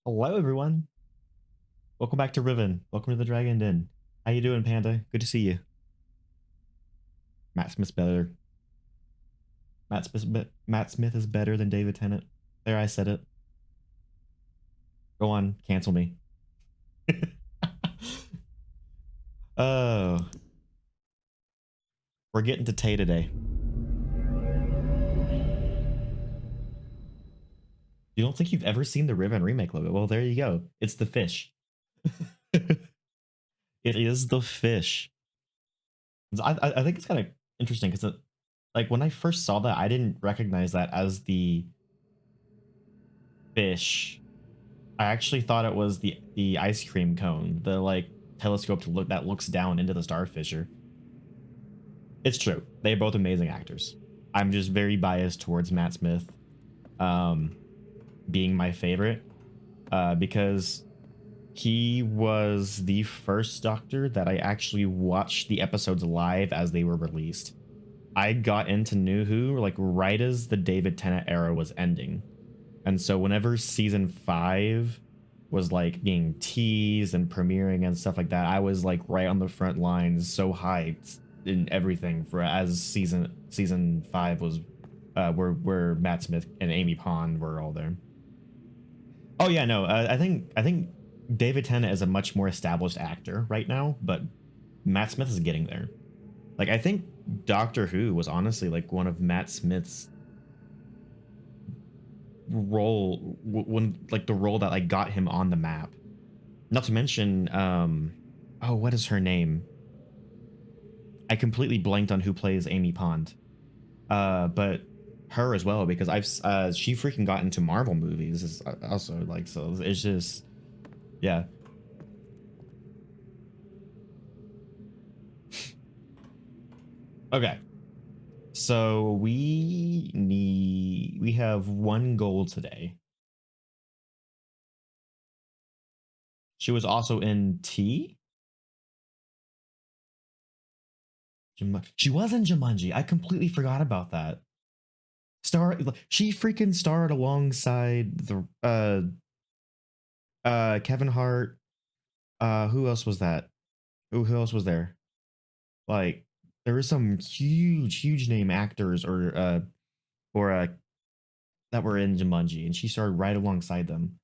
Hello, everyone. Welcome back to Riven. Welcome to the Dragon Den. How you doing, Panda? Good to see you. Matt Smith's better. Matt Smith is better than David Tennant. There, I said it. Go on, cancel me. Oh, we're getting to Tay today. You don't think you've ever seen the Riven remake logo? Well, there you go. It's the fish. It is the fish. I think it's kind of interesting because, like, when I first saw that, I didn't recognize that as the fish. I actually thought it was the ice cream cone, the like telescope to look that looks down into the starfisher. It's true. They're both amazing actors. I'm just very biased towards Matt Smith um, being my favorite because he was the first Doctor that I actually watched the episodes live as they were released. I got into New Who like right as the David Tennant era was ending. And so whenever season 5 was like being teased and premiering and stuff like that, I was like right on the front lines, so hyped in everything for as season 5 was where Matt Smith and Amy Pond were all there. Oh yeah, no, I think David Tennant is a much more established actor right now, but Matt Smith is getting there. Like I think Doctor Who was honestly like one of Matt Smith's role when like the role that like got him on the map. Not to mention, oh, what is her name? I completely blanked on who plays Amy Pond. But her as well because she freaking got into Marvel movies is also like so it's just yeah. Okay, so we have one goal today. She was also in T. She was in Jumanji. I completely forgot about that. She freaking starred alongside the Kevin Hart. Who else was that? Who else was there? Like there were some huge name actors or that were in Jumanji, and she starred right alongside them.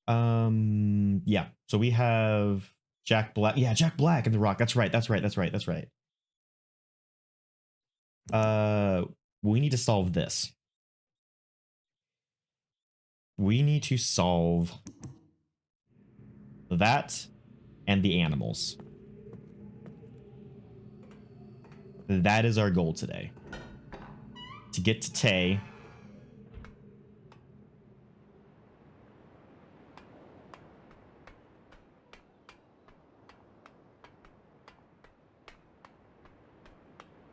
Yeah. So we have Jack Black. Yeah, Jack Black in The Rock. That's right. That's right. That's right. That's right. Uh, we need to solve this. We need to solve that and the animals. That is our goal today. To get to Tay.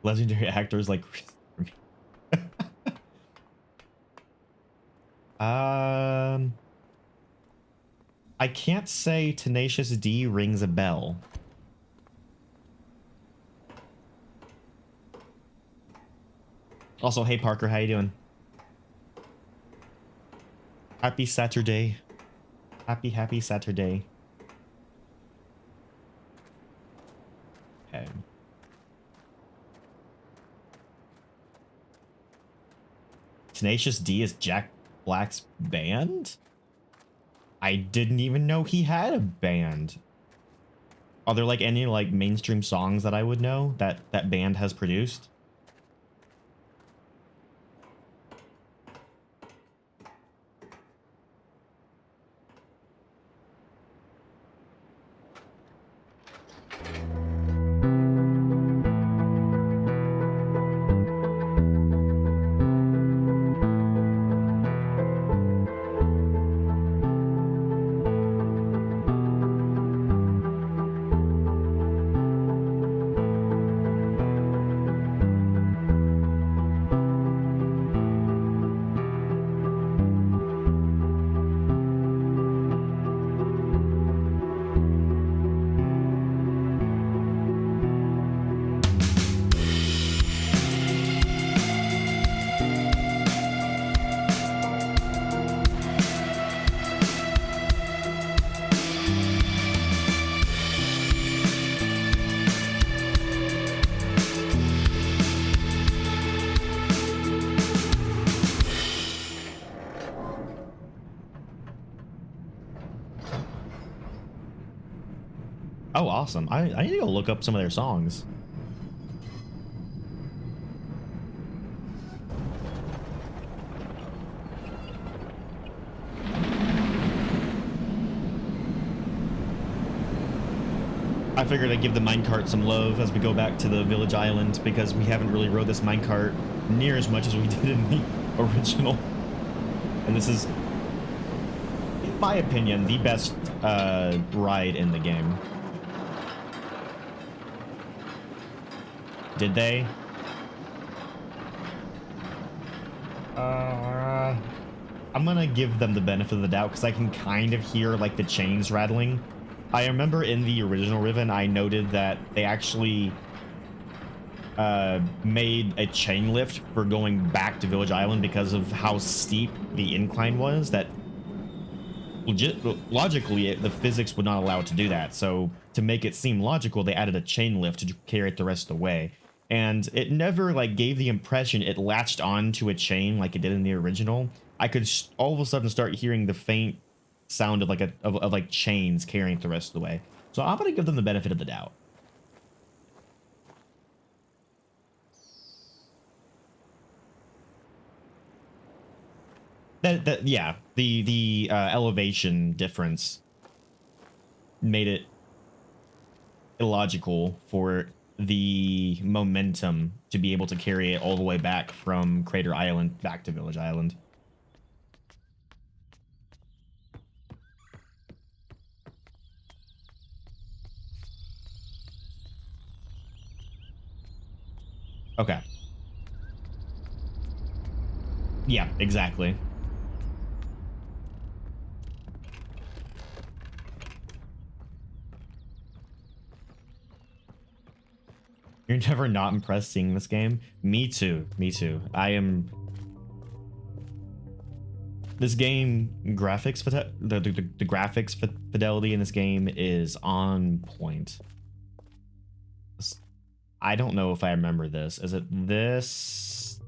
Legendary actors like um I can't say Tenacious D rings a bell. Also, hey Parker, how you doing? Happy Saturday. Happy Saturday. Okay. Tenacious D is Jack Black's band? I didn't even know he had a band. Are there like any like mainstream songs that I would know that that band has produced? Oh, awesome. I need to go look up some of their songs. I figured I'd give the minecart some love as we go back to the village island because we haven't really rode this minecart near as much as we did in the original. And this is, in my opinion, the best ride in the game. Did they? I'm gonna give them the benefit of the doubt because I can kind of hear like the chains rattling. I remember in the original Riven, I noted that they actually made a chain lift for going back to Village Island because of how steep the incline was. That logically, the physics would not allow it to do that. So to make it seem logical, they added a chain lift to carry it the rest of the way. And it never like gave the impression it latched onto a chain like it did in the original. I could all of a sudden start hearing the faint sound of like of like chains carrying it the rest of the way. So I'm gonna give them the benefit of the doubt. That yeah, the elevation difference made it illogical for the momentum to be able to carry it all the way back from Crater Island back to Village Island. Okay. Yeah, exactly. You're never not impressed seeing this game? Me too. Me too. I am. This game graphics the graphics fidelity in this game is on point. I don't know if I remember this. Is it this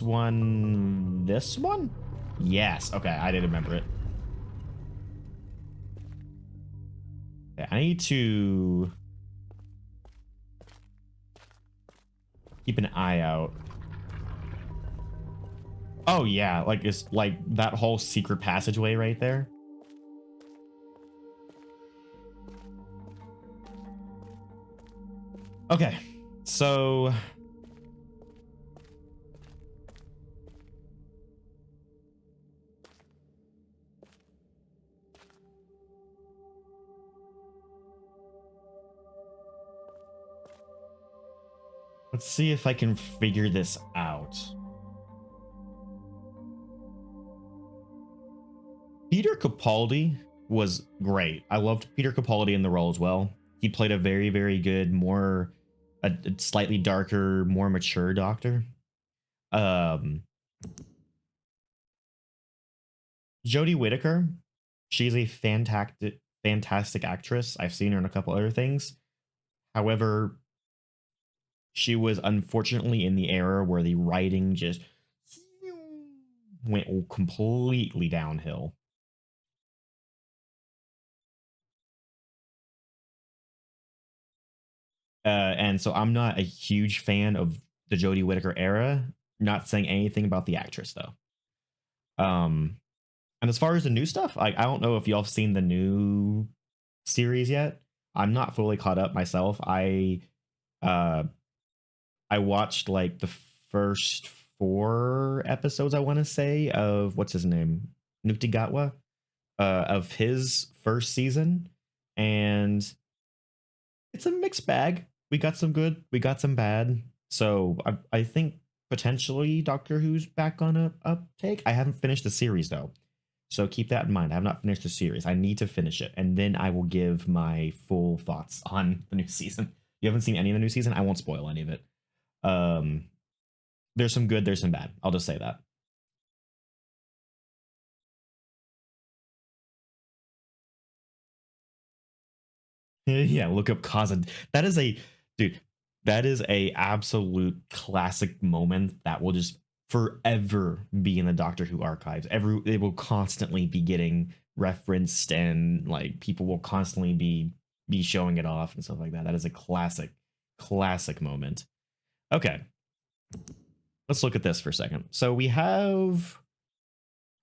one, this one? Yes. Okay, I did remember it. Okay, I need to keep an eye out. Oh yeah, like it's like that whole secret passageway right there. Okay, so let's see if I can figure this out. Peter Capaldi was great. I loved Peter Capaldi in the role as well. He played a very, very good, more a slightly darker, more mature doctor. Um, Jodie Whittaker, she's a fantastic actress. I've seen her in a couple other things. However, she was unfortunately in the era where the writing just went completely downhill. And so I'm not a huge fan of the Jodie Whittaker era. Not saying anything about the actress though. And as far as the new stuff, I don't know if y'all have seen the new series yet. I'm not fully caught up myself. Uh I watched like the first 4 episodes, I want to say, of what's his name? Nuktigatwa, of his first season. And it's a mixed bag. We got some good, we got some bad. So I think potentially Doctor Who's back on a uptake. I haven't finished the series though. So keep that in mind. I have not finished the series. I need to finish it, and then I will give my full thoughts on the new season. You haven't seen any of the new season? I won't spoil any of it. Um, there's some good, there's some bad. I'll just say that. Yeah, look up Kazan. That is a dude. That is a absolute classic moment that will just forever be in the Doctor Who archives. It will constantly be getting referenced, and like people will constantly be be showing it off and stuff like that. That is a classic moment. Okay. Let's look at this for a second. So we have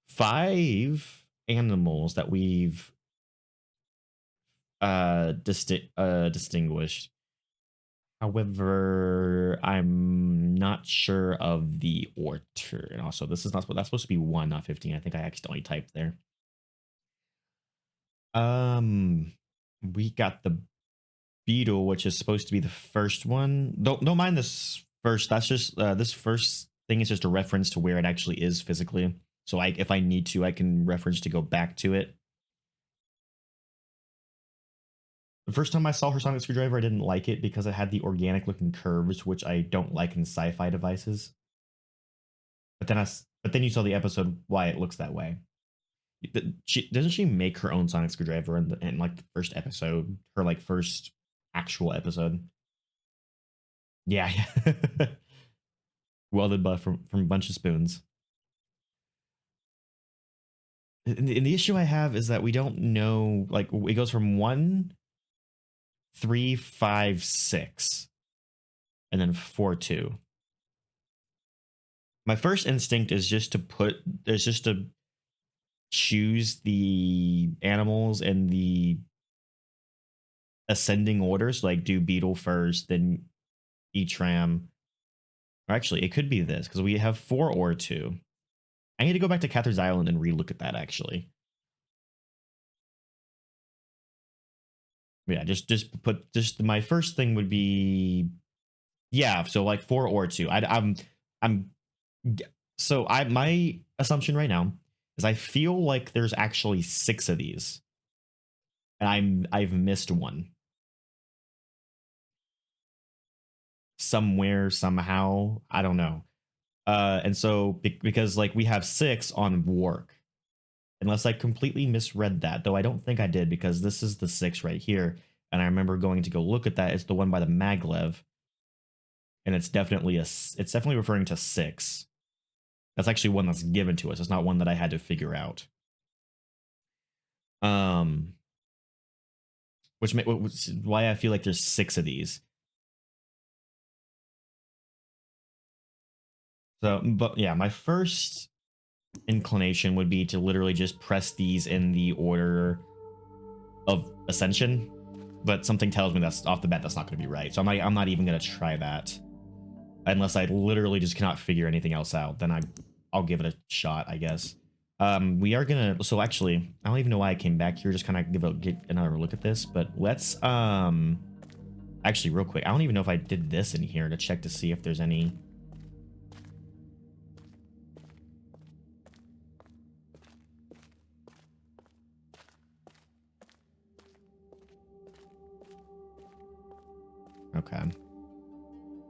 5 animals that we've distinguished. However, I'm not sure of the order. And also, this is not that's supposed to be 1, not 15. I think I accidentally typed there. We got the beetle, which is supposed to be the first one. Don't mind this first. That's just this first thing is just a reference to where it actually is physically. So if I need to, I can reference to go back to it. The first time I saw her sonic screwdriver, I didn't like it because it had the organic looking curves, which I don't like in sci-fi devices. But then you saw the episode why it looks that way. Doesn't she make her own sonic screwdriver in like the first episode, her like first actual episode? Yeah. Welded but from a bunch of spoons. And the issue I have is that we don't know, like it goes from 1, 3, 5, 6, and then 4, 2. My first instinct is just to choose the animals in the ascending orders, like do beetle first, then Etram. Or actually, it could be this because we have 4 or 2. I need to go back to Catherine's Island and relook at that actually. Yeah, just my first thing would be, yeah, so like 4 or 2. My assumption right now is I feel like there's actually 6 of these, and I've missed one somewhere somehow. I don't know. And so because like we have 6 on work, unless I completely misread that, though I don't think I did because this is the 6 right here, and I remember going to go look at that. It's the one by the maglev, and it's definitely referring to 6. That's actually one that's given to us. It's not one that I had to figure out. Which is why I feel like there's 6 of these. So, but yeah, my first inclination would be to literally just press these in the order of ascension, but something tells me that's off the bat that's not going to be right. So I'm not even going to try that unless I literally just cannot figure anything else out. Then I'll give it a shot, I guess. We are gonna, so actually I don't even know why I came back here, just kind of get another look at this, but let's actually real quick, I don't even know if I did this in here to check to see if there's any. Okay.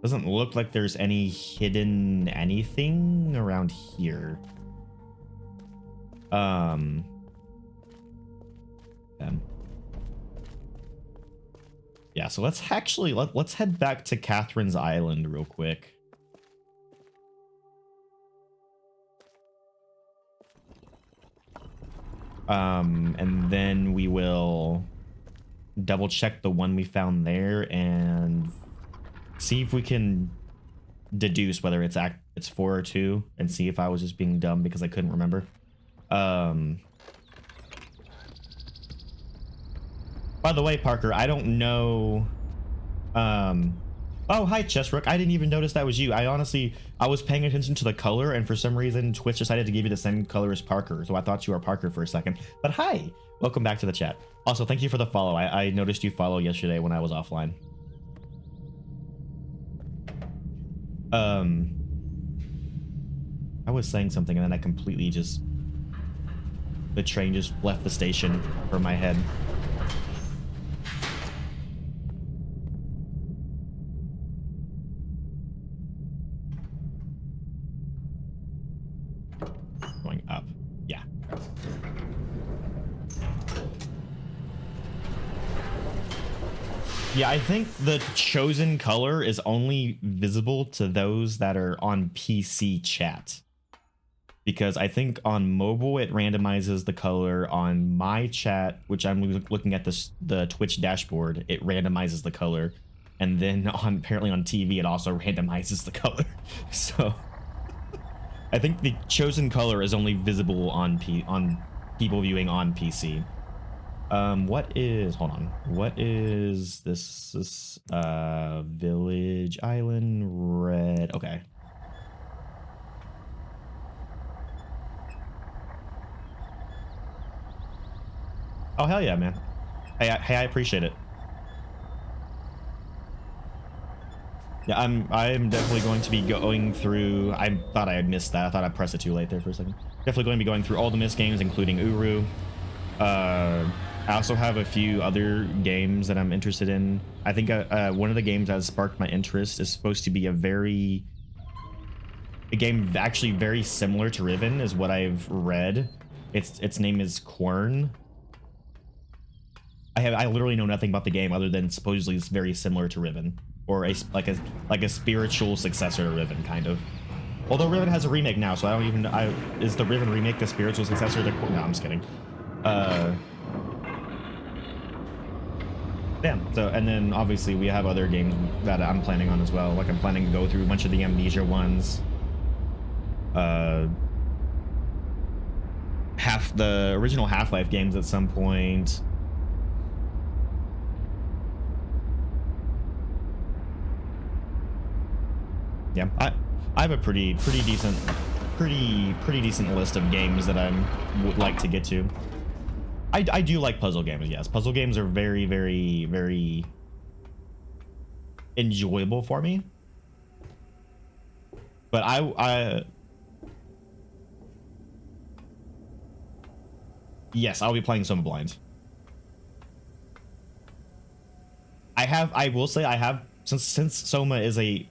Doesn't look like there's any hidden anything around here. Yeah, so let's actually let's head back to Catherine's Island real quick. And then we will double check the one we found there and see if we can deduce whether it's 4 or 2, and see if I was just being dumb because I couldn't remember. By the way, Parker, I don't know. Oh, hi, Chessrook. I didn't even notice that was you. I was paying attention to the color, and for some reason, Twitch decided to give you the same color as Parker, so I thought you were Parker for a second. But hi, welcome back to the chat. Also, thank you for the follow. I noticed you follow yesterday when I was offline. I was saying something, and then I completely just... The train just left the station from my head. Going up. Yeah. Yeah, I think the chosen color is only visible to those that are on PC chat. because I think on mobile it randomizes the color. On my chat, which I'm looking at the Twitch dashboard, it randomizes the color, and then on apparently on TV it also randomizes the color. So I think the chosen color is only visible on people viewing on PC. What is, hold on, what is this village island red? Okay. Oh, hell yeah, man. Hey, I appreciate it. Yeah, I'm definitely going to be going through. I thought I had missed that. I thought I pressed it too late there for a second. Definitely going to be going through all the Myst games, including Uru. I also have a few other games that I'm interested in. I think one of the games that has sparked my interest is supposed to be a game actually very similar to Riven, is what I've read. Its name is Quern. I literally know nothing about the game other than supposedly it's very similar to Riven, or like a spiritual successor to Riven, kind of. Although Riven has a remake now, so I don't even. Is the Riven remake the spiritual successor to? No, I'm just kidding. Yeah. So, and then obviously we have other games that I'm planning on as well. Like I'm planning to go through a bunch of the Amnesia ones. Half the original Half-Life games at some point. Yeah, I have a pretty decent list of games that I would like to get to. I do like puzzle games. Yes, puzzle games are very enjoyable for me. But yes, I'll be playing Soma Blind. I will say I have, since Soma is a.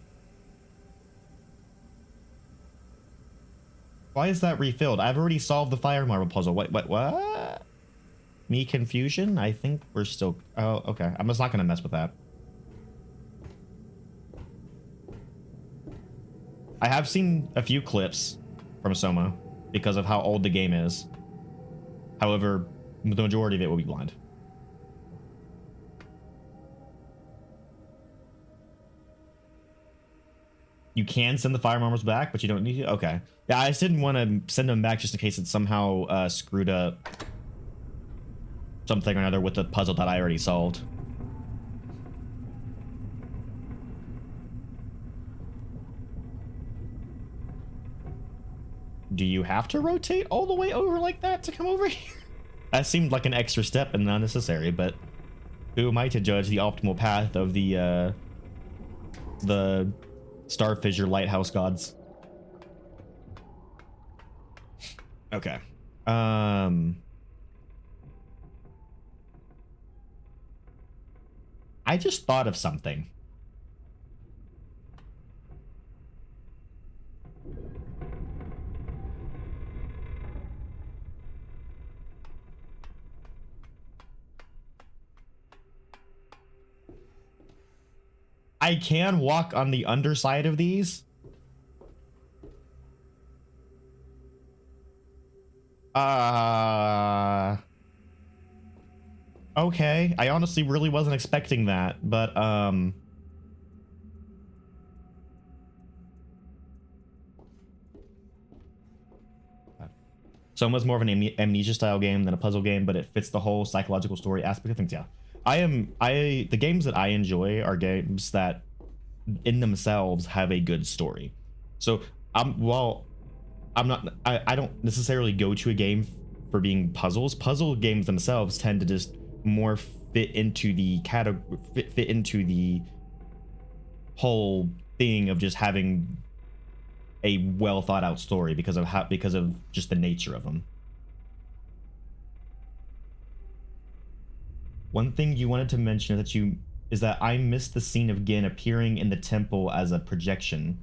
Why is that refilled? I've already solved the fire marble puzzle. What? Me confusion? I think we're still. Oh, okay. I'm just not gonna mess with that. I have seen a few clips from Soma because of how old the game is. However, the majority of it will be blind. You can send the fire marbles back, but you don't need to. Okay. Yeah, I just didn't want to send them back just in case it somehow screwed up something or another with the puzzle that I already solved. Do you have to rotate all the way over like that to come over here? That seemed like an extra step and unnecessary, but who am I to judge the optimal path of the Starfisher Lighthouse gods? Okay. I just thought of something. I can walk on the underside of these. Okay. I honestly really wasn't expecting that, but Soma's more of an amnesia style game than a puzzle game, but it fits the whole psychological story aspect of things. Yeah. The games that I enjoy are games that in themselves have a good story. So while I don't necessarily go to a game for being puzzles. Puzzle games themselves tend to just more fit into the fit into the whole thing of just having a well thought out story because of just the nature of them. One thing you wanted to mention is that I missed the scene of Ghen appearing in the temple as a projection.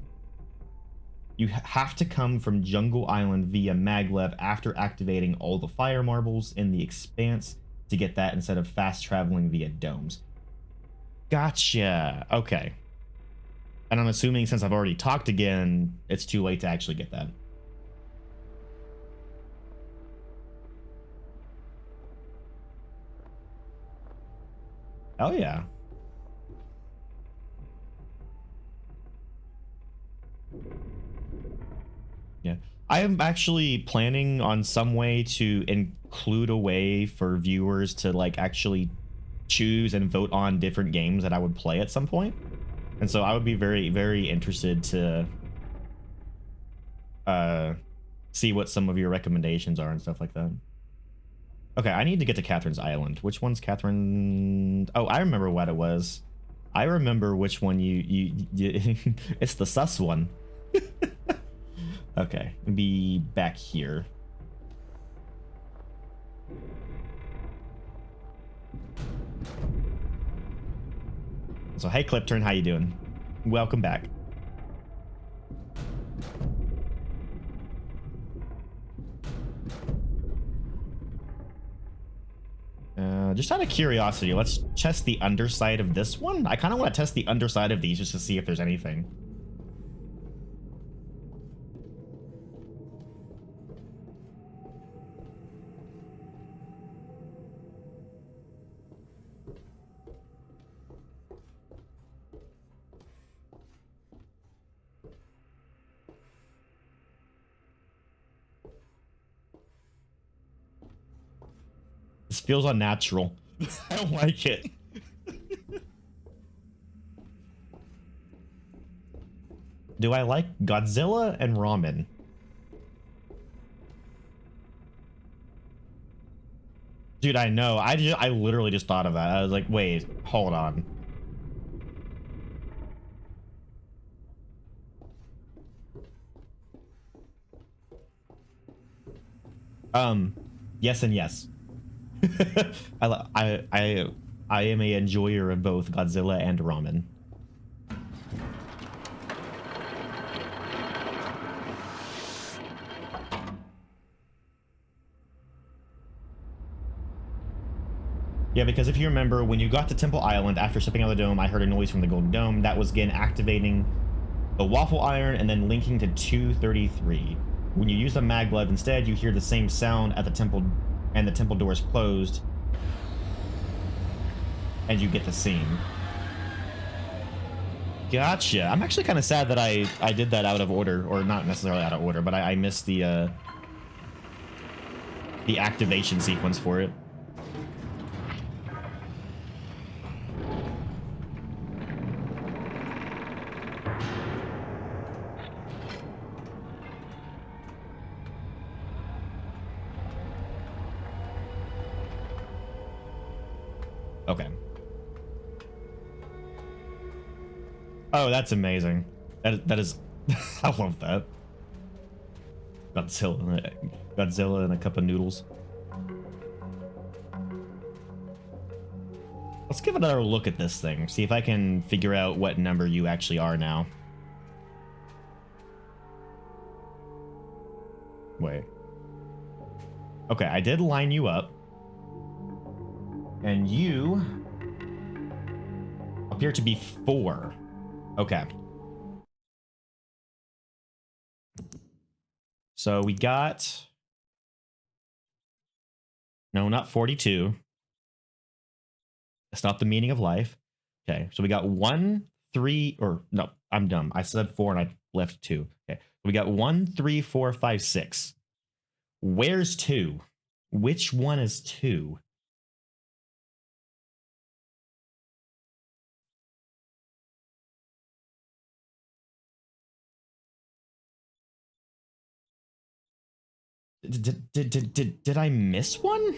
You have to come from Jungle Island via Maglev after activating all the fire marbles in the expanse to get that instead of fast traveling via domes. Gotcha. Okay. And I'm assuming since I've already talked again, it's too late to actually get that. Oh yeah. Yeah. I am actually planning on some way to include a way for viewers to like actually choose and vote on different games that I would play at some point. And so I would be very, very interested to see what some of your recommendations are and stuff like that. Okay, I need to get to Catherine's Island. Which one's Catherine? Oh, I remember what it was. I remember which one you it's the sus one. Okay, be back here. So hey Clipturn, how you doing? Welcome back. Just out of curiosity, let's test the underside of this one. I kind of want to test the underside of these just to see if there's anything. This feels unnatural. I don't like it. Do I like Godzilla and ramen? Dude, I know. I literally just thought of that. I was like, wait, hold on. Yes and yes. I am a enjoyer of both Godzilla and ramen. Yeah, because if you remember, when you got to Temple Island after stepping out of the dome, I heard a noise from the Golden Dome. That was Ghen activating the Waffle Iron and then linking to 233. When you use the Maglev instead, you hear the same sound at the temple, and the temple doors closed, and you get the scene. Gotcha. I'm actually kind of sad that I did that out of order, or not necessarily out of order, but I missed the activation sequence for it. Okay. Oh, that's amazing. That is I love that. Godzilla and a cup of noodles. Let's give another look at this thing. See if I can figure out what number you actually are now. Wait. Okay, I did line you up. And you appear to be 4. Okay. So we got... No, not 42. That's not the meaning of life. Okay, so we got 1, 3, or no, I'm dumb. I said 4 and I left 2. Okay, we got 1, 3, 4, 5, 6. Where's 2? Which one is 2? Did I miss one?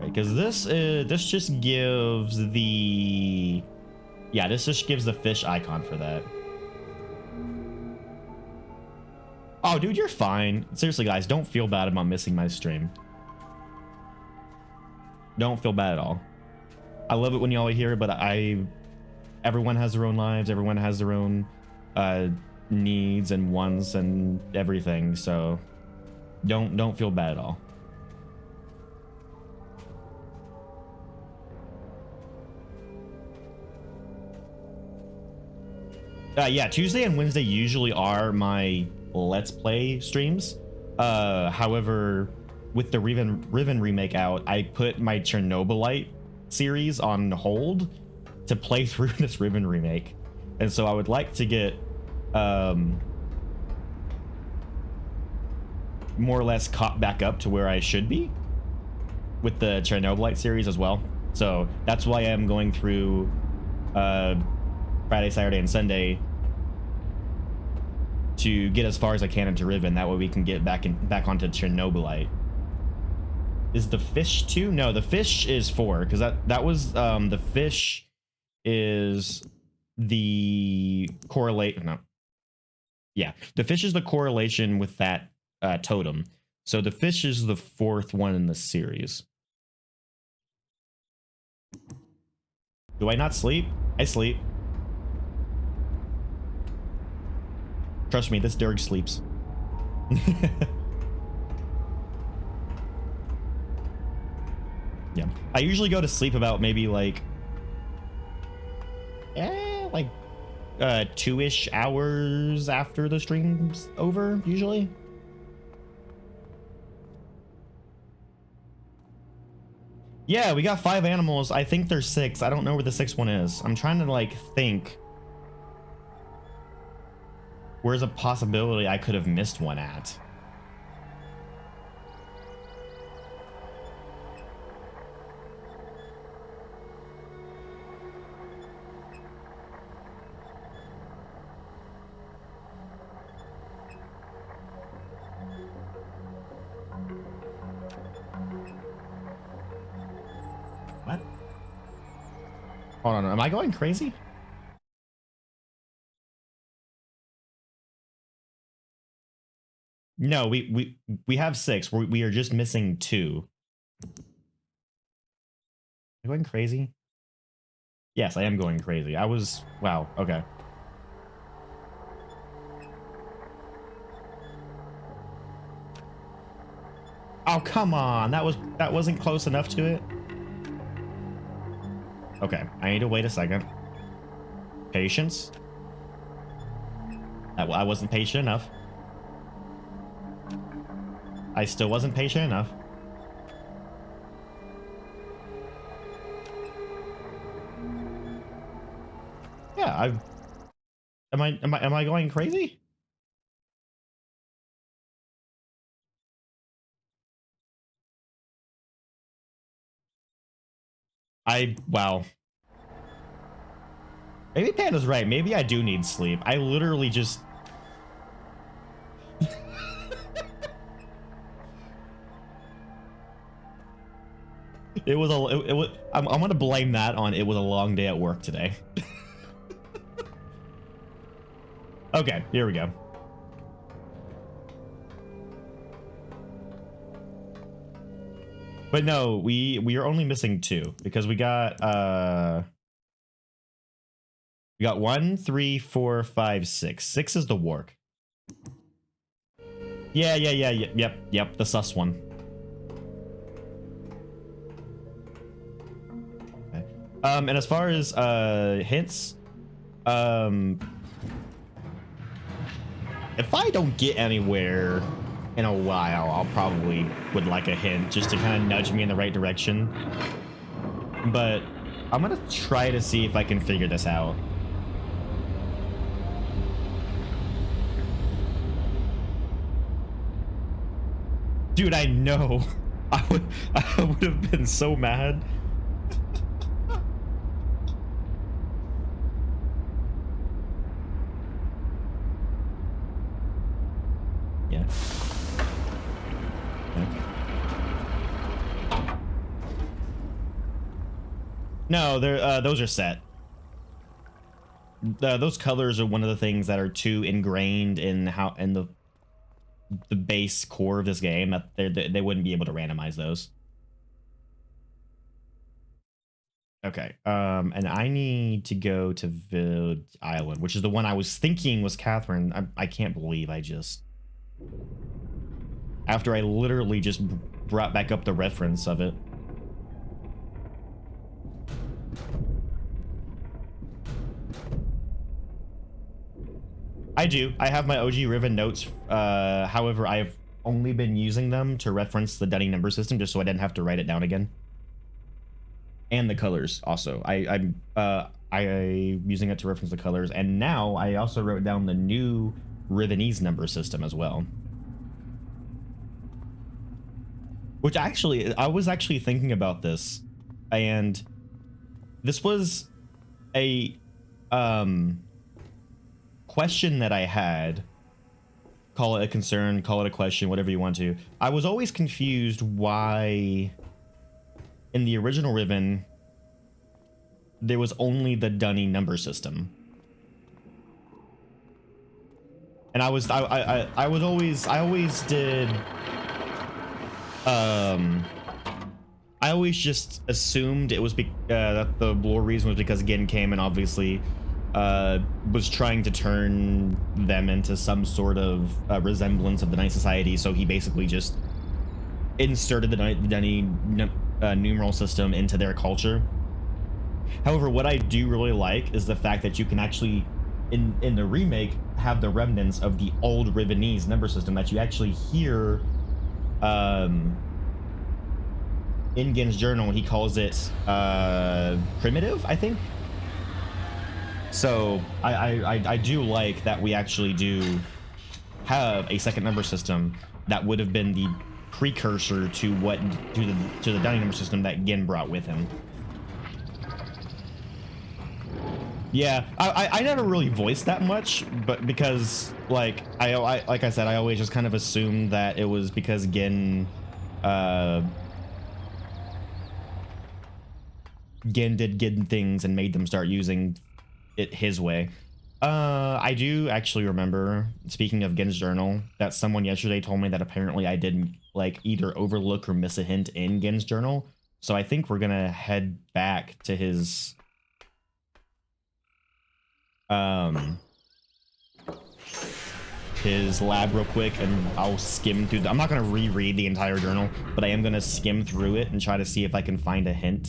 Because this just gives the this just gives the fish icon for that. Oh, dude, you're fine. Seriously, guys, don't feel bad about missing my stream. Don't feel bad at all. I love it when y'all are here, but everyone has their own lives. Everyone has their own needs and wants and everything. So don't feel bad at all. Yeah, Tuesday and Wednesday usually are my Let's Play streams. However, with the Riven remake out, I put my Chernobylite series on hold to play through this Riven remake. And so I would like to get more or less caught back up to where I should be with the Chernobylite series as well. So that's why I'm going through Friday, Saturday, and Sunday to get as far as I can into Riven. That way we can get back onto Chernobylite. Is the fish 2? No, the fish is 4, because that was the fish is the correlate. No, yeah, the fish is the correlation with that totem. So the fish is the 4th one in the series. Do I not sleep? I sleep. Trust me, this dirge sleeps. Yeah, I usually go to sleep about maybe like 2-ish hours after the stream's over, usually. Yeah, we got 5 animals. I think there's 6. I don't know where the 6th one is. I'm trying to like think. Where's a possibility I could have missed one at? What? Hold on, am I going crazy? No, we have 6. We are just missing 2. Am I going crazy? Yes, I am going crazy. I was, wow, okay. Oh, come on. That wasn't close enough to it. Okay, I need to wait a second. Patience. I wasn't patient enough. I still wasn't patient enough. Yeah, am I going crazy? Wow. Maybe Panda's right. Maybe I do need sleep. I literally just it was I'm gonna blame that on it was a long day at work today. Okay, here we go. But no, we are only missing 2 because we got 1, 3, 4, 5, 6. 6 is the warg. Yeah, yep, the sus one. Okay. And as far as hints, if I don't get anywhere in a while, I'll probably would like a hint just to kind of nudge me in the right direction. But I'm gonna try to see if I can figure this out. Dude, I know. I would have been so mad. Yeah. No, those are set. Those colors are one of the things that are too ingrained in the base core of this game that they wouldn't be able to randomize those. Okay, and I need to go to the island, which is the one I was thinking was Catherine. I can't believe I just, after I literally just brought back up the reference of it. I do. I have my OG Riven notes. However, I've only been using them to reference the dunning number system just so I didn't have to write it down again. And the colors also. I'm using it to reference the colors, and now I also wrote down the new Rivenese number system as well. Which actually, I was actually thinking about this, and this was a question that I had. Call it a concern, call it a question, whatever you want to. I was always confused why in the original Riven there was only the dunning number system. And I always just assumed it was that the lore reason was because Ghen came and obviously was trying to turn them into some sort of resemblance of the Night Society, so he basically just inserted the dunning numeral system into their culture. However, what I do really like is the fact that you can actually, in the remake, have the remnants of the old Rivenese number system that you actually hear in Ghen's journal. He calls it primitive, I think. So I do like that we actually do have a second number system that would have been the precursor to the dunning number system that Ghen brought with him. Yeah, I never really voiced that much, but because like I said, I always just kind of assumed that it was because Ghen did Ghen things and made them start using it his way. I do actually remember, speaking of Ghen's journal, that someone yesterday told me that apparently I didn't like either overlook or miss a hint in Ghen's journal. So I think we're gonna head back to his lab real quick, and I'll skim through I'm not gonna reread the entire journal, but I am gonna skim through it and try to see if I can find a hint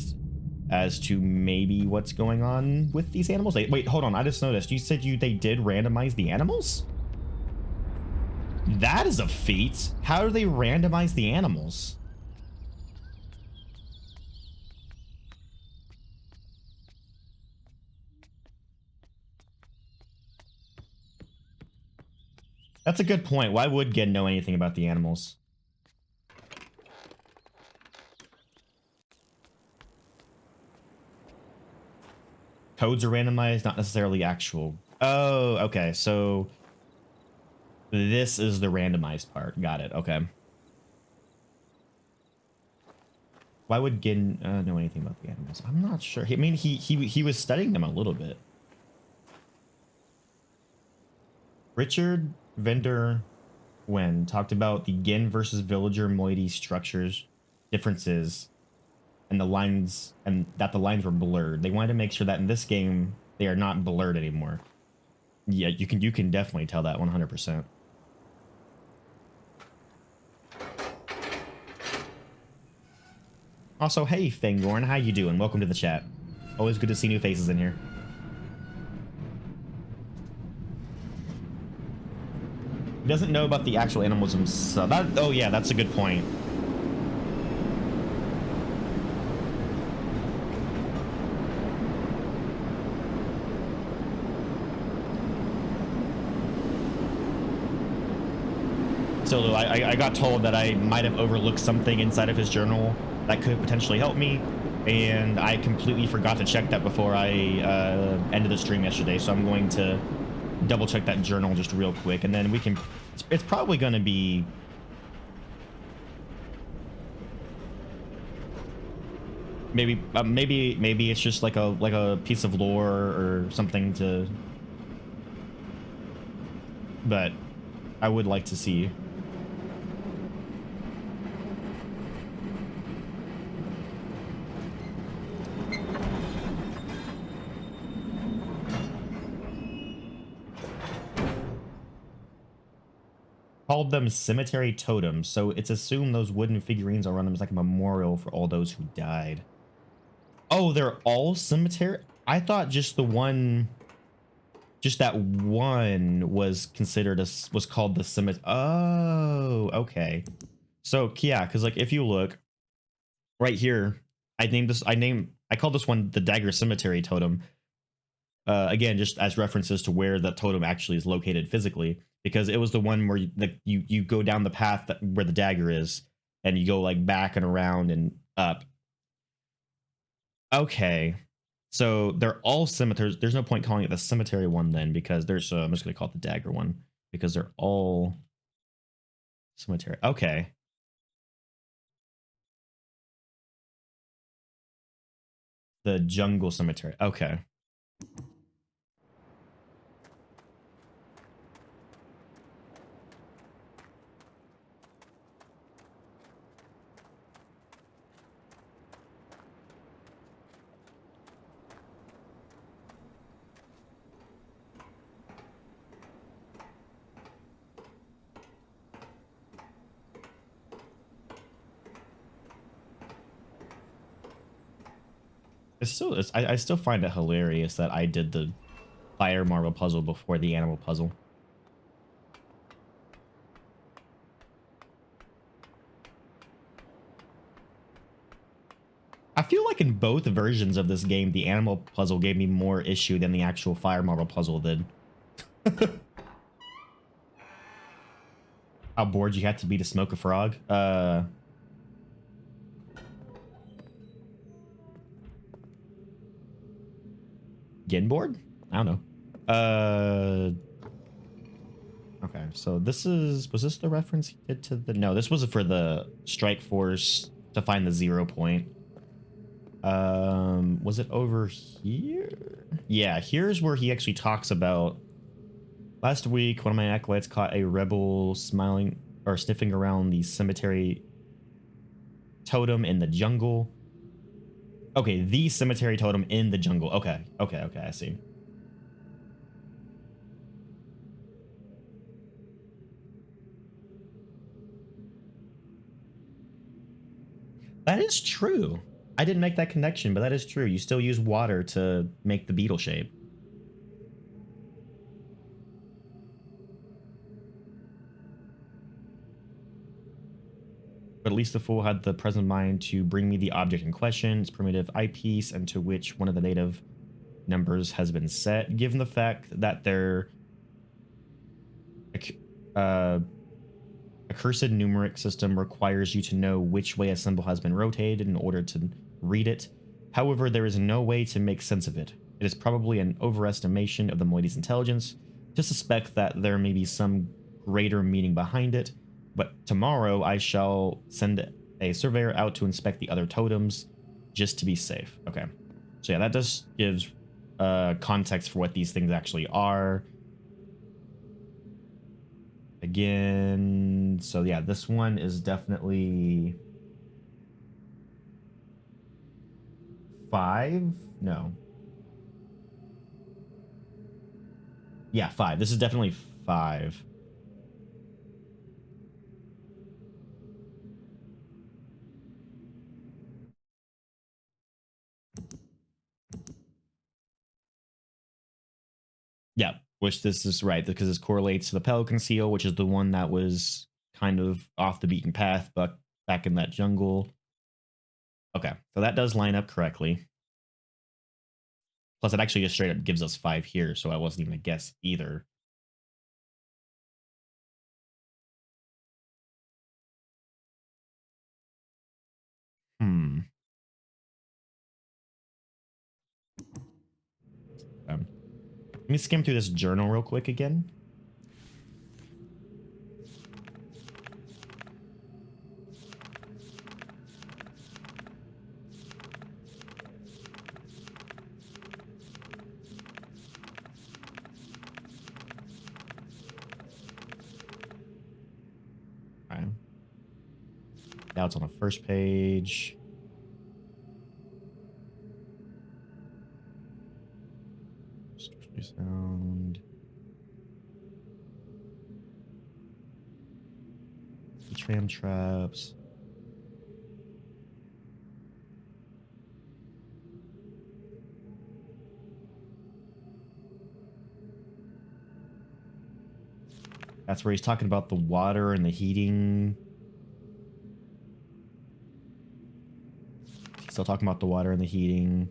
as to maybe what's going on with these animals. Wait, hold on, I just noticed you said they did randomize the animals. That is a feat. How do they randomize the animals? That's a good point. Why would Ghen know anything about the animals? Codes are randomized, not necessarily actual. Oh, okay. So this is the randomized part. Got it. Okay. Why would Ghen know anything about the animals? I'm not sure. I mean, he was studying them a little bit. Richard Vendor Wen talked about the Ghen versus villager moiety structures differences and the lines, and that the lines were blurred. They wanted to make sure that in this game they are not blurred anymore. Yeah, you can definitely tell that 100%. Also, hey Fangorn, how you doing? Welcome to the chat. Always good to see new faces in here. He doesn't know about the actual animals himself. Oh yeah, that's a good point. So I got told that I might have overlooked something inside of his journal that could potentially help me, and I completely forgot to check that before I ended the stream yesterday, so I'm going to double check that journal just real quick, and then we can, it's probably going to be maybe it's just like a piece of lore or something to, but I would like to see. Called them cemetery totems, so it's assumed those wooden figurines are on them as like a memorial for all those who died. Oh, they're all cemetery? I thought just the one Just that one was considered was called the cemetery. Oh, okay. So yeah, because like if you look right here, I called this one the Dagger Cemetery Totem. Again, just as references to where the totem actually is located physically, because it was the one where you go down the path where the dagger is, and you go like back and around and up. Okay, so they're all cemeteries. There's no point calling it the cemetery one then, because there's I'm just gonna call it the dagger one because they're all cemetery. Okay, the jungle cemetery. Okay. I still find it hilarious that I did the fire marble puzzle before the animal puzzle. I feel like in both versions of this game, the animal puzzle gave me more issue than the actual fire marble puzzle did. How bored you had to be to smoke a frog? Getting bored? I don't know. Okay, so was this the reference he did to the, no, this was for the strike force to find the 0 point. Was it over here? Yeah, here's where he actually talks about last week one of my acolytes caught a rebel smiling or sniffing around the cemetery totem in the jungle. Okay, the cemetery totem in the jungle. Okay, I see. That is true. I didn't make that connection, but that is true. You still use water to make the beetle shape. But at least the fool had the present mind to bring me the object in question, its primitive eyepiece, and to which one of the native numbers has been set. Given the fact that their uh, accursed numeric system requires you to know which way a symbol has been rotated in order to read it. However, there is no way to make sense of it. It is probably an overestimation of the moiety's intelligence to suspect that there may be some greater meaning behind it, but tomorrow I shall send a surveyor out to inspect the other totems just to be safe. Okay. So yeah, that just gives context for what these things actually are. Again, so yeah, this one is definitely 5. No. Yeah, 5. This is definitely 5. Yeah, which this is right because this correlates to the Pelican Seal, which is the one that was kind of off the beaten path, but back in that jungle. Okay, so that does line up correctly. Plus, it actually just straight up gives us 5 here, so I wasn't even a guess either. Hmm. Let me skim through this journal real quick again. All right. Now it's on the first page. Sound. Tram traps. That's where he's talking about the water and the heating. He's still talking about the water and the heating.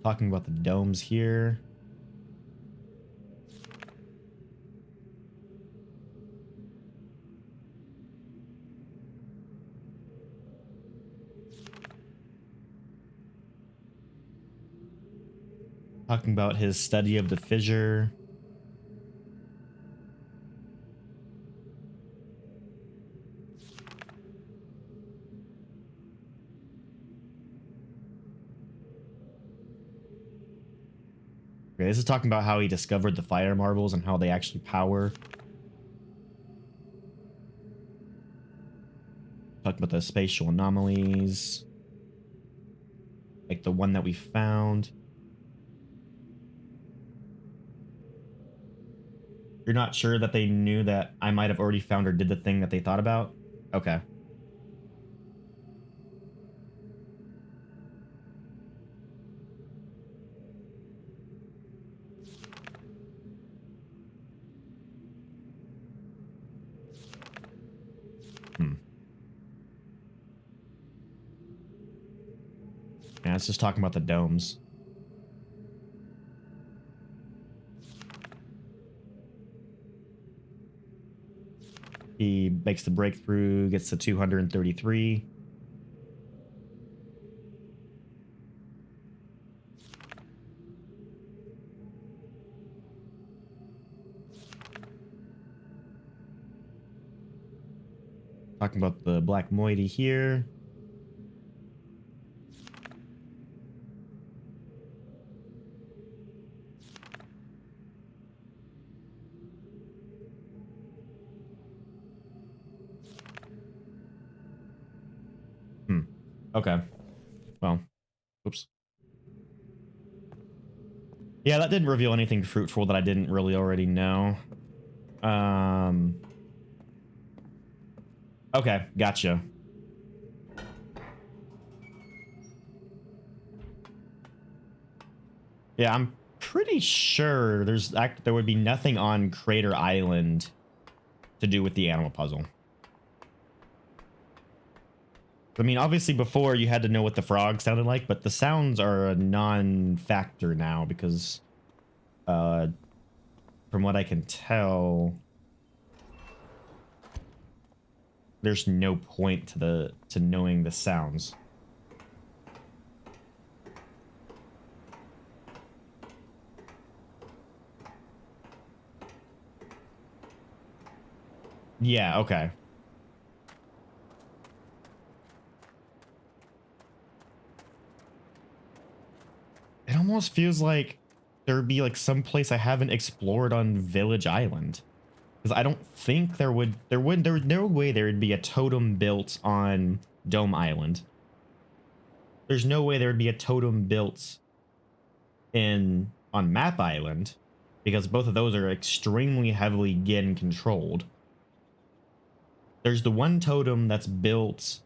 Talking about the domes here. Talking about his study of the fissure. Okay, this is talking about how he discovered the fire marbles and how they actually power. Talking about the spatial anomalies. Like the one that we found. You're not sure that they knew that I might have already found or did the thing that they thought about? Okay. Yeah, it's just talking about the domes. He makes the breakthrough, gets to 233. Talking about the black moiety here. Okay. Well, oops. Yeah, that didn't reveal anything fruitful that I didn't really already know. Okay, gotcha. Yeah, I'm pretty sure there would be nothing on Crater Island to do with the animal puzzle. I mean, obviously before you had to know what the frog sounded like, but the sounds are a non-factor now because, from what I can tell, there's no point to knowing the sounds. Yeah, okay. It almost feels like there'd be like some place I haven't explored on Village Island. Because I don't think there would no way there would be a totem built on Dome Island. There's no way there would be a totem built on Map Island, because both of those are extremely heavily Ghen controlled. There's the one totem that's built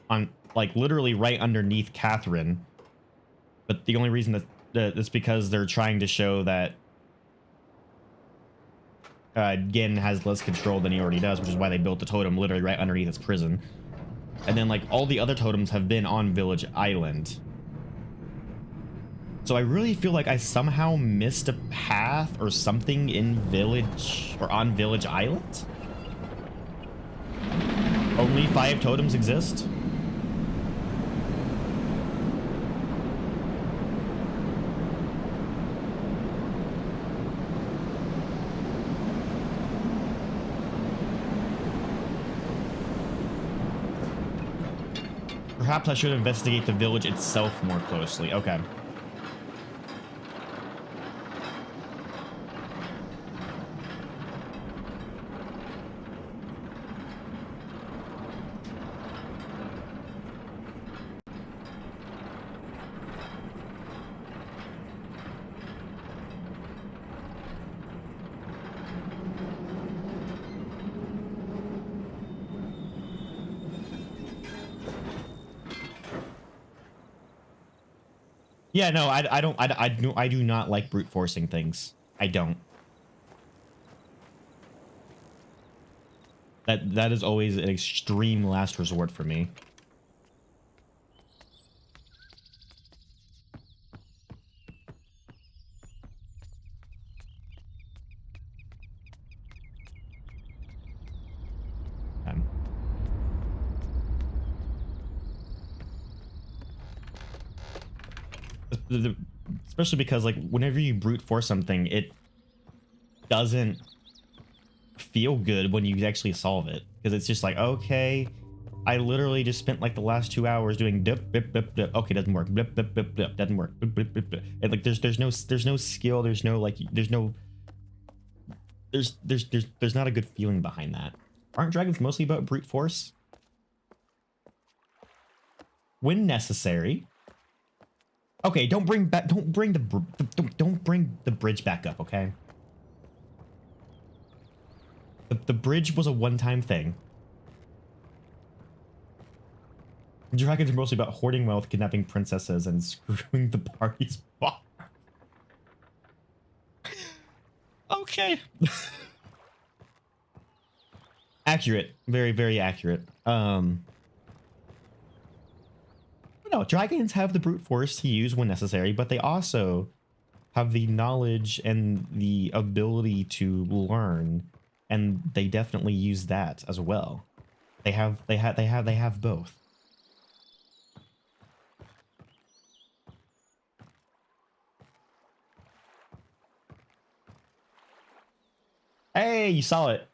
on like literally right underneath Catherine, but the only reason that's because they're trying to show that Ghen has less control than he already does, which is why they built the totem literally right underneath his prison. And then like all the other totems have been on Village Island. So I really feel like I somehow missed a path or something in Village or on Village Island. Only 5 totems exist. Perhaps I should investigate the village itself more closely. Okay. Yeah, no, I do not like brute forcing things. I don't. That is always an extreme last resort for me. Um, Especially because like whenever you brute force something, it doesn't feel good when you actually solve it because it's just like, okay, I literally just spent like the last 2 hours doing dip dip dip dip. Okay, doesn't work. Blip blip blip blip doesn't work. Blip, blip, blip, blip. And like there's no skill. There's no like there's no there's not a good feeling behind that. Aren't dragons mostly about brute force? When necessary. Okay, don't bring don't bring the bridge back up, okay? The bridge was a one-time thing. Dragons are mostly about hoarding wealth, kidnapping princesses, and screwing the party's bar. Okay. Accurate. Very, very accurate. No, dragons have the brute force to use when necessary, but they also have the knowledge and the ability to learn, and they definitely use that as well. They have both. Hey, you saw it.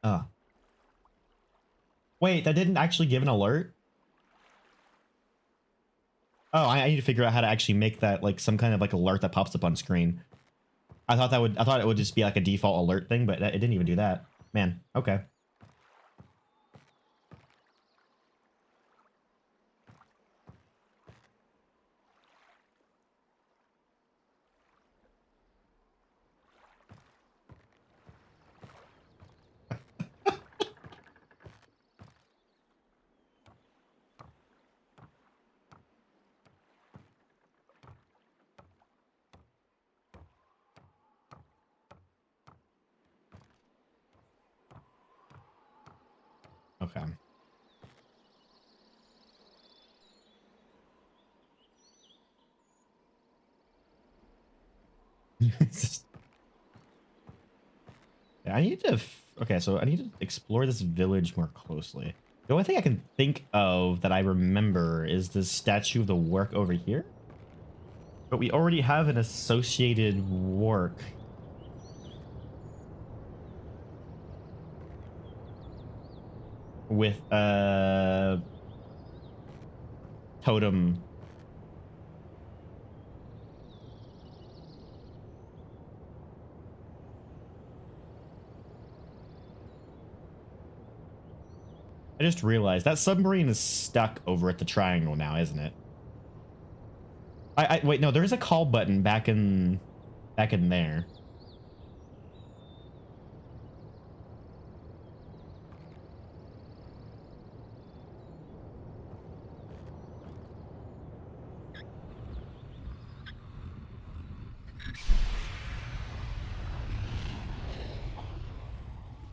Oh. Wait, that didn't actually give an alert? Oh, I need to figure out how to actually make that like some kind of like alert that pops up on screen. I thought it would just be like a default alert thing, but it didn't even do that. Man, okay. Okay. Yeah, I need to. Okay, so I need to explore this village more closely. The only thing I can think of that I remember is the statue of the work over here. But we already have an associated work with a totem. I just realized that submarine is stuck over at the triangle now, isn't it? I wait, no, there is a call button back in there.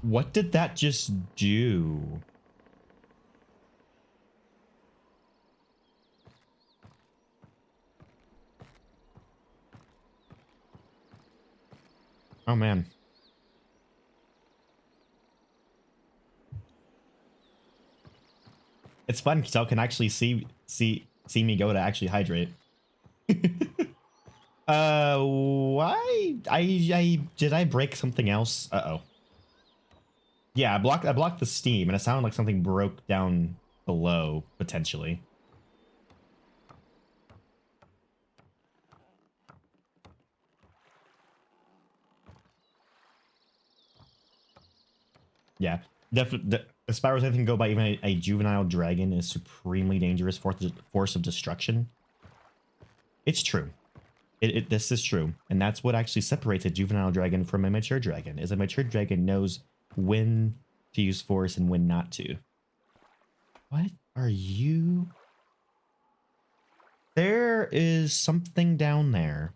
What did that just do? Oh man. It's fun because y'all can actually see me go to actually hydrate. Why? I did I break something else? Uh-oh. Yeah, I blocked the steam and it sounded like something broke down below potentially. Yeah, definitely. As far as I can go by, even a juvenile dragon is supremely dangerous force of destruction. It's true. This is true, and that's what actually separates a juvenile dragon from a mature dragon. Is a mature dragon knows when to use force and when not to. What are you? There is something down there.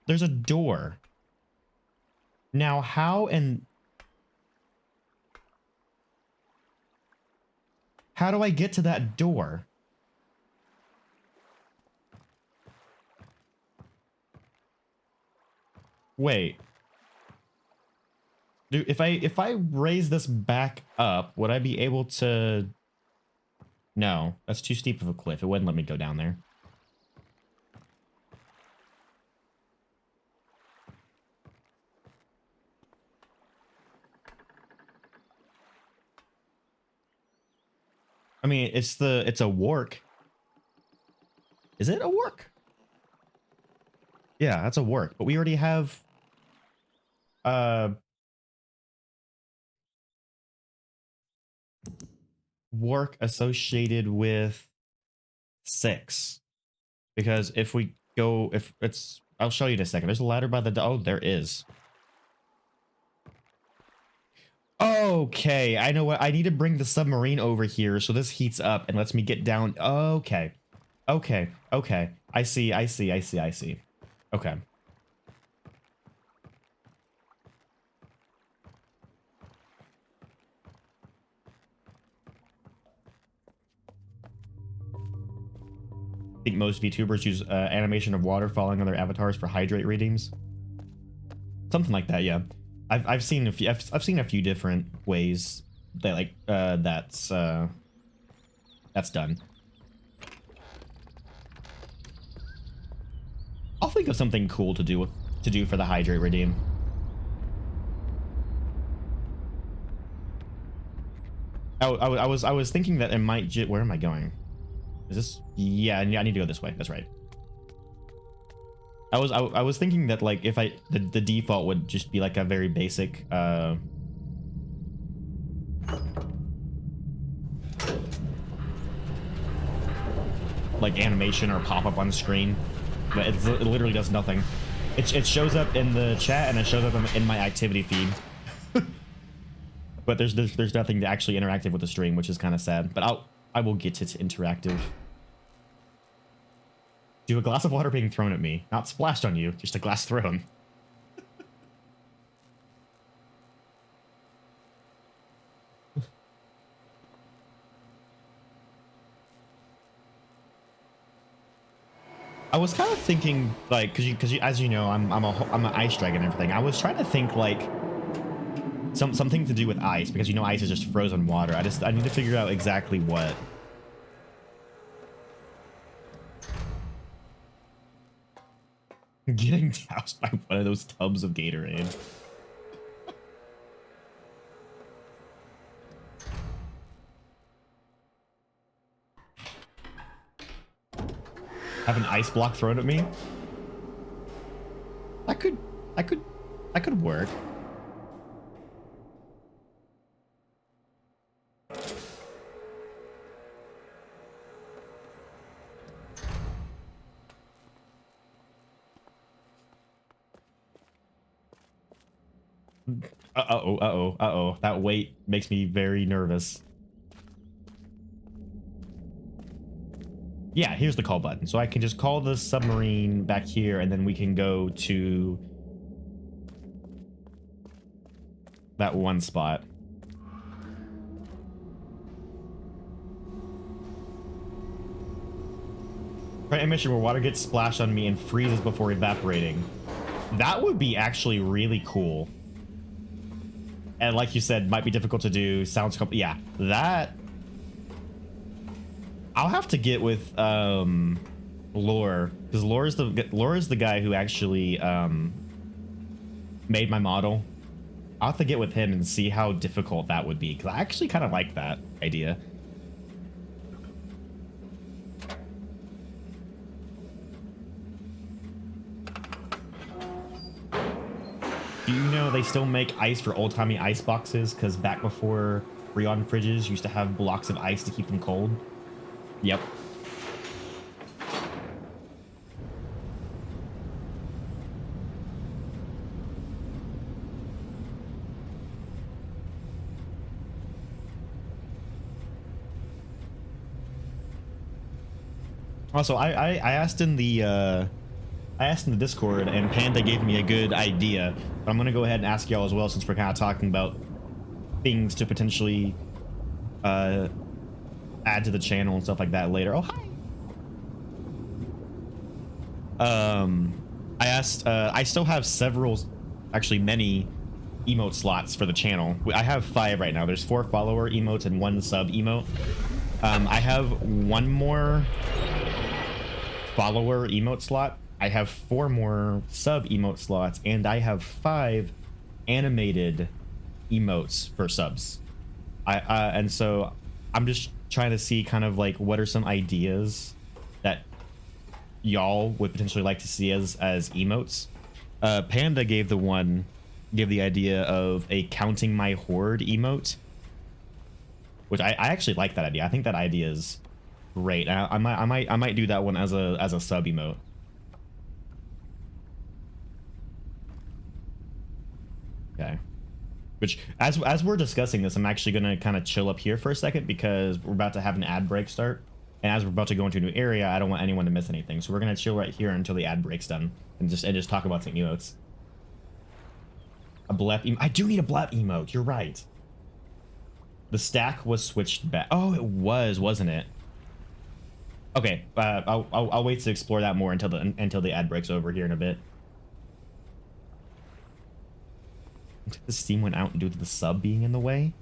There's a door. Now, how do I get to that door? Wait. Dude, if I raise this back up, would I be able to? No, that's too steep of a cliff. It wouldn't let me go down there. I mean, it's a work. Is it a work? Yeah, that's a work. But we already have work associated with 6. Because if we go, if it's, I'll show you in a second. There's a ladder by the, oh, there is. Okay, I know what, I need to bring the submarine over here so this heats up and lets me get down. Okay. Okay, okay. I see. Okay. I think most VTubers use animation of water falling on their avatars for hydrate readings. Something like that, yeah. I've seen a few. I've seen a few different ways that like that's done. I'll think of something cool to do for the hydrate redeem. I was thinking that it might. Where am I going? Is this? Yeah, I need to go this way. That's right. I was thinking that like if the default would just be like a very basic like animation or pop up on screen, but it literally does nothing. It shows up in the chat and it shows up in my activity feed. But there's nothing to actually interactive with the stream, which is kind of sad. But I will get it interactive. Do a glass of water being thrown at me, not splashed on you, just a glass thrown. I was kind of thinking like, because as you know, I'm an ice dragon and everything. I was trying to think like something to do with ice, because you know ice is just frozen water. I need to figure out exactly what. Getting doused by one of those tubs of Gatorade. Have an ice block thrown at me? That could work. Uh-oh. That weight makes me very nervous. Yeah, here's the call button. So I can just call the submarine back here, and then we can go to that one spot. Try a mission where water gets splashed on me and freezes before evaporating. That would be actually really cool. And like you said, might be difficult to do. Sounds yeah, that I'll have to get with Lore, because Lore is the guy who actually made my model. I'll have to get with him and see how difficult that would be, because I actually kind of like that idea. Do you know they still make ice for old-timey ice boxes? Because back before Freon fridges used to have blocks of ice to keep them cold. Yep. Also, I asked in the Discord, and Panda gave me a good idea. But I'm gonna go ahead and ask y'all as well, since we're kind of talking about things to potentially add to the channel and stuff like that later. Oh, hi. I asked. I still have several, actually many, emote slots for the channel. I have 5 right now. There's 4 follower emotes and 1 sub emote. I have 1 more follower emote slot. I have 4 more sub emote slots, and I have 5 animated emotes for subs. And so I'm just trying to see kind of like what are some ideas that y'all would potentially like to see as emotes. Panda gave the idea of a counting my horde emote, which I actually like that idea. I think that idea is great. I might do that one as a sub emote. Okay. Which, as we're discussing this, I'm actually gonna kind of chill up here for a second because we're about to have an ad break start, and as we're about to go into a new area, I don't want anyone to miss anything. So we're gonna chill right here until the ad break's done, and just talk about some emotes. A blep I do need a blep emote. You're right. The stack was switched back. Oh, it was, wasn't it? Okay. I'll wait to explore that more until the ad breaks over here in a bit. The Steam went out due to the sub being in the way.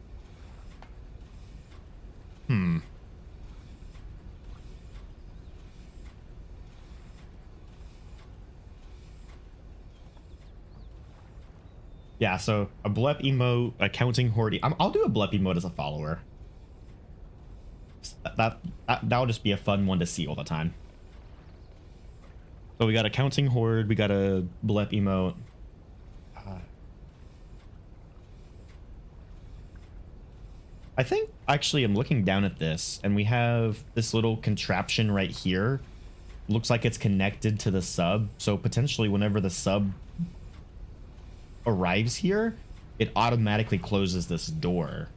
Yeah, so a blep emote, a counting horde. I'll do a blep emote as a follower. That'll just be a fun one to see all the time. So we got a counting horde, we got a blep emote. I think actually I'm looking down at this, and we have this little contraption right here. Looks like it's connected to the sub, so potentially whenever the sub arrives here, it automatically closes this door.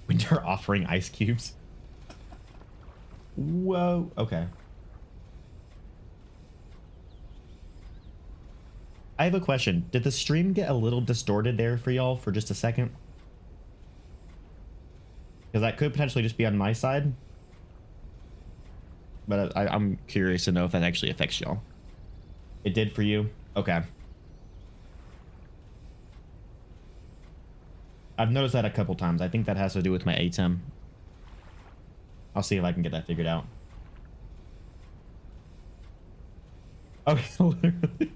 Winter offering ice cubes. Whoa. Okay. I have a question. Did the stream get a little distorted there for y'all for just a second? Because that could potentially just be on my side. But I'm curious to know if that actually affects y'all. It did for you? Okay. I've noticed that a couple times. I think that has to do with my ATEM. I'll see if I can get that figured out. Okay, literally.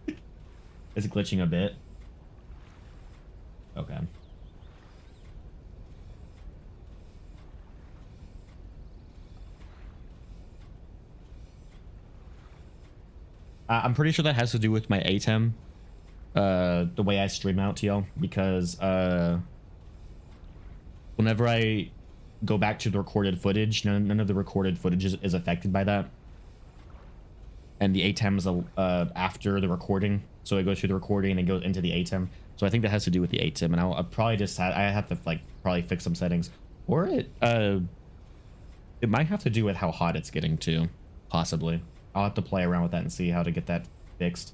It's glitching a bit. Okay. I'm pretty sure that has to do with my ATEM. The way I stream out to y'all, because whenever I go back to the recorded footage, none of the recorded footage is affected by that. And the ATEM is after the recording, so it goes through the recording and it goes into the ATEM. So I think that has to do with the ATEM, and I'll probably just I have to like probably fix some settings, or it might have to do with how hot it's getting too, possibly. I'll have to play around with that and see how to get that fixed.